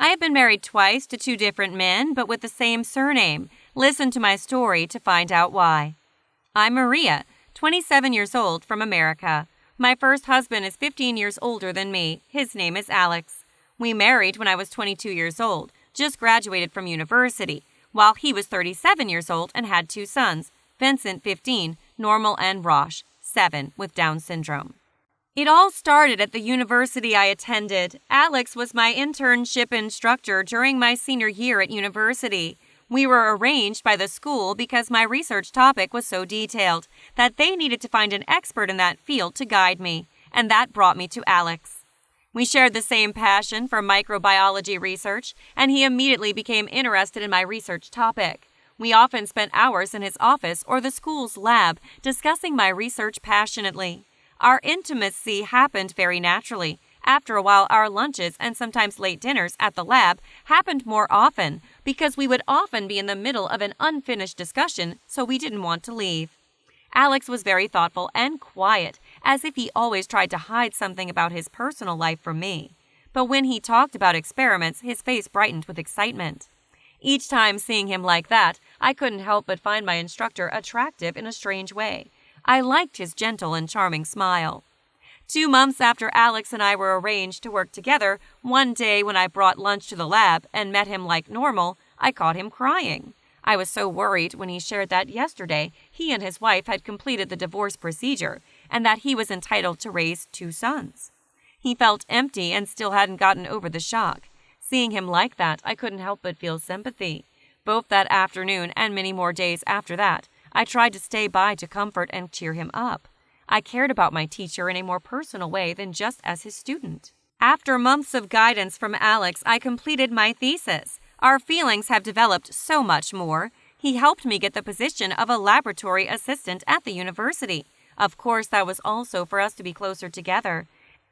I have been married twice to two different men, but with the same surname. Listen to my story to find out why. I'm Maria, 27 years old, from America. My first husband is 15 years older than me. His name is Alex. We married when I was 22 years old, just graduated from university, while he was 37 years old and had two sons, Vincent, 15, normal, and Rosh, 7, with Down syndrome. It all started at the university I attended. Alex was my internship instructor during my senior year at university. We were arranged by the school because my research topic was so detailed that they needed to find an expert in that field to guide me, and that brought me to Alex. We shared the same passion for microbiology research, and he immediately became interested in my research topic. We often spent hours in his office or the school's lab discussing my research passionately. Our intimacy happened very naturally. After a while, our lunches and sometimes late dinners at the lab happened more often because we would often be in the middle of an unfinished discussion, so we didn't want to leave. Alex was very thoughtful and quiet, as if he always tried to hide something about his personal life from me. But when he talked about experiments, his face brightened with excitement. Each time seeing him like that, I couldn't help but find my instructor attractive in a strange way. I liked his gentle and charming smile. 2 months after Alex and I were arranged to work together, one day when I brought lunch to the lab and met him like normal, I caught him crying. I was so worried when he shared that yesterday he and his wife had completed the divorce procedure and that he was entitled to raise 2 sons. He felt empty and still hadn't gotten over the shock. Seeing him like that, I couldn't help but feel sympathy. Both that afternoon and many more days after that, I tried to stay by to comfort and cheer him up. I cared about my teacher in a more personal way than just as his student. After months of guidance from Alex, I completed my thesis. Our feelings have developed so much more. He helped me get the position of a laboratory assistant at the university. Of course, that was also for us to be closer together.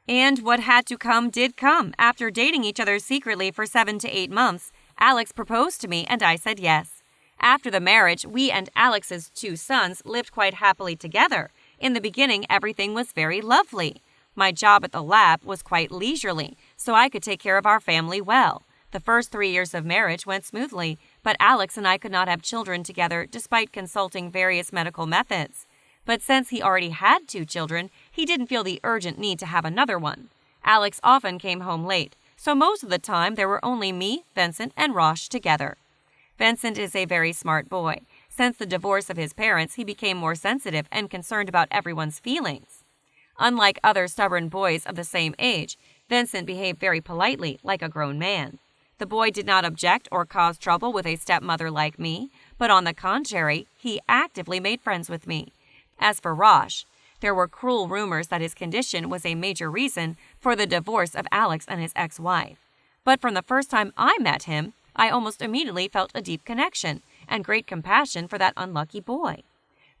And what had to come did come. After dating each other secretly for 7 to 8 months, Alex proposed to me and I said yes. After the marriage, we and Alex's 2 sons lived quite happily together. In the beginning, everything was very lovely. My job at the lab was quite leisurely, so I could take care of our family well. The first 3 years of marriage went smoothly, but Alex and I could not have children together despite consulting various medical methods. But since he already had 2 children, he didn't feel the urgent need to have another one. Alex often came home late, so most of the time there were only me, Vincent, and Rosh together. Vincent is a very smart boy. Since the divorce of his parents, he became more sensitive and concerned about everyone's feelings. Unlike other stubborn boys of the same age, Vincent behaved very politely, like a grown man. The boy did not object or cause trouble with a stepmother like me, but on the contrary, he actively made friends with me. As for Rosh, there were cruel rumors that his condition was a major reason for the divorce of Alex and his ex-wife. But from the first time I met him, I almost immediately felt a deep connection and great compassion for that unlucky boy.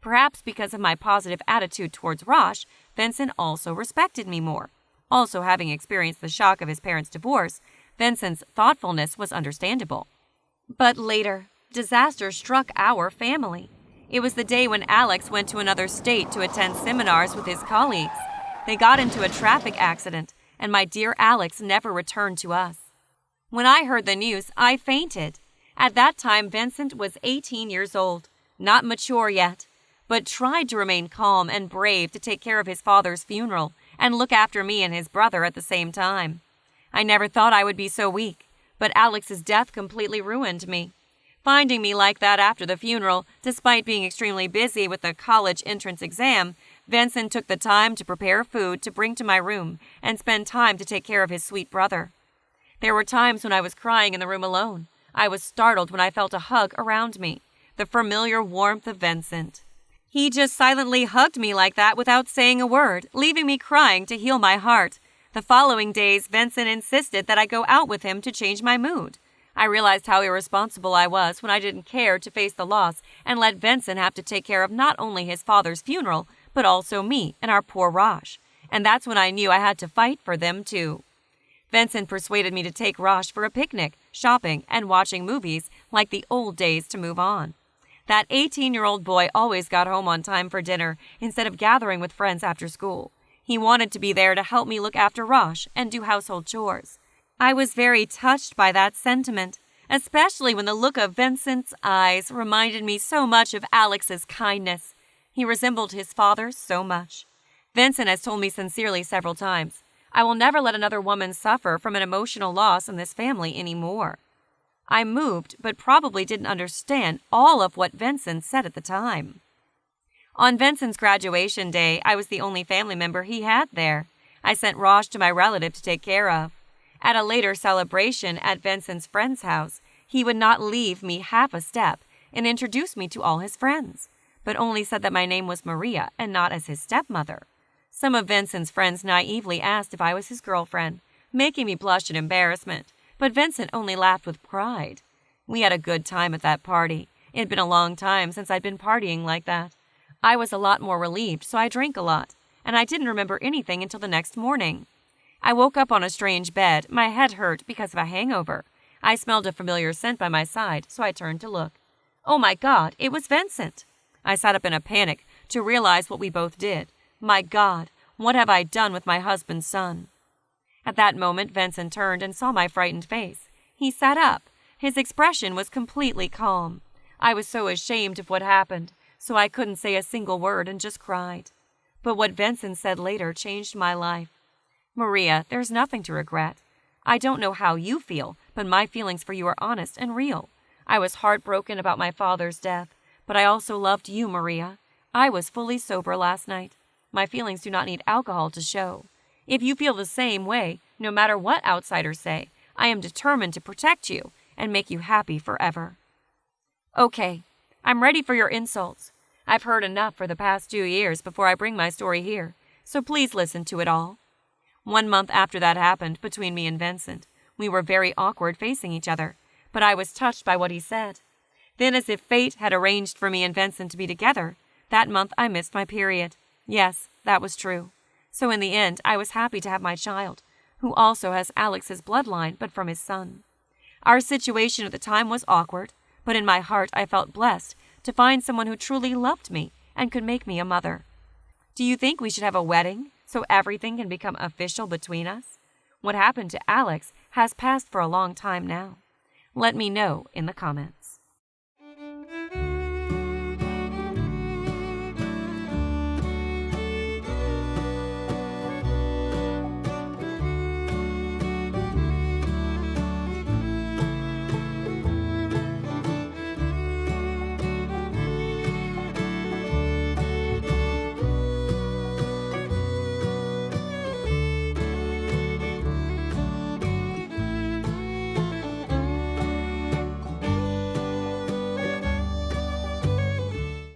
Perhaps because of my positive attitude towards Rosh, Vincent also respected me more. Also, having experienced the shock of his parents' divorce, Vincent's thoughtfulness was understandable. But later, disaster struck our family. It was the day when Alex went to another state to attend seminars with his colleagues. They got into a traffic accident, and my dear Alex never returned to us. When I heard the news, I fainted. At that time, Vincent was 18 years old, not mature yet, but tried to remain calm and brave to take care of his father's funeral and look after me and his brother at the same time. I never thought I would be so weak, but Alex's death completely ruined me. Finding me like that after the funeral, despite being extremely busy with the college entrance exam, Vincent took the time to prepare food to bring to my room and spend time to take care of his sweet brother. There were times when I was crying in the room alone. I was startled when I felt a hug around me, the familiar warmth of Vincent. He just silently hugged me like that without saying a word, leaving me crying to heal my heart. The following days, Vincent insisted that I go out with him to change my mood. I realized how irresponsible I was when I didn't care to face the loss and let Vincent have to take care of not only his father's funeral, but also me and our poor Rosh. And that's when I knew I had to fight for them too. Vincent persuaded me to take Rosh for a picnic, shopping, and watching movies like the old days to move on. That 18-year-old boy always got home on time for dinner instead of gathering with friends after school. He wanted to be there to help me look after Rosh and do household chores. I was very touched by that sentiment, especially when the look of Vincent's eyes reminded me so much of Alex's kindness. He resembled his father so much. Vincent has told me sincerely several times, I will never let another woman suffer from an emotional loss in this family anymore. I moved, but probably didn't understand all of what Vincent said at the time. On Vincent's graduation day, I was the only family member he had there. I sent Rosh to my relative to take care of. At a later celebration at Vincent's friend's house, he would not leave me half a step and introduce me to all his friends, but only said that my name was Maria and not as his stepmother. Some of Vincent's friends naively asked if I was his girlfriend, making me blush in embarrassment, but Vincent only laughed with pride. We had a good time at that party. It had been a long time since I'd been partying like that. I was a lot more relieved, so I drank a lot, and I didn't remember anything until the next morning. I woke up on a strange bed. My head hurt because of a hangover. I smelled a familiar scent by my side, so I turned to look. Oh my God, it was Vincent! I sat up in a panic to realize what we both did. My God, what have I done with my husband's son? At that moment, Vincent turned and saw my frightened face. He sat up. His expression was completely calm. I was so ashamed of what happened, so I couldn't say a single word and just cried. But what Vincent said later changed my life. Maria, there's nothing to regret. I don't know how you feel, but my feelings for you are honest and real. I was heartbroken about my father's death, but I also loved you, Maria. I was fully sober last night. My feelings do not need alcohol to show. If you feel the same way, no matter what outsiders say, I am determined to protect you and make you happy forever. Okay, I'm ready for your insults. I've heard enough for the past 2 years before I bring my story here, so please listen to it all. 1 month after that happened between me and Vincent, we were very awkward facing each other, but I was touched by what he said. Then, as if fate had arranged for me and Vincent to be together, that month I missed my period. Yes, that was true. So in the end, I was happy to have my child, who also has Alex's bloodline, but from his son. Our situation at the time was awkward, but in my heart I felt blessed to find someone who truly loved me and could make me a mother. Do you think we should have a wedding so everything can become official between us? What happened to Alex has passed for a long time now. Let me know in the comments.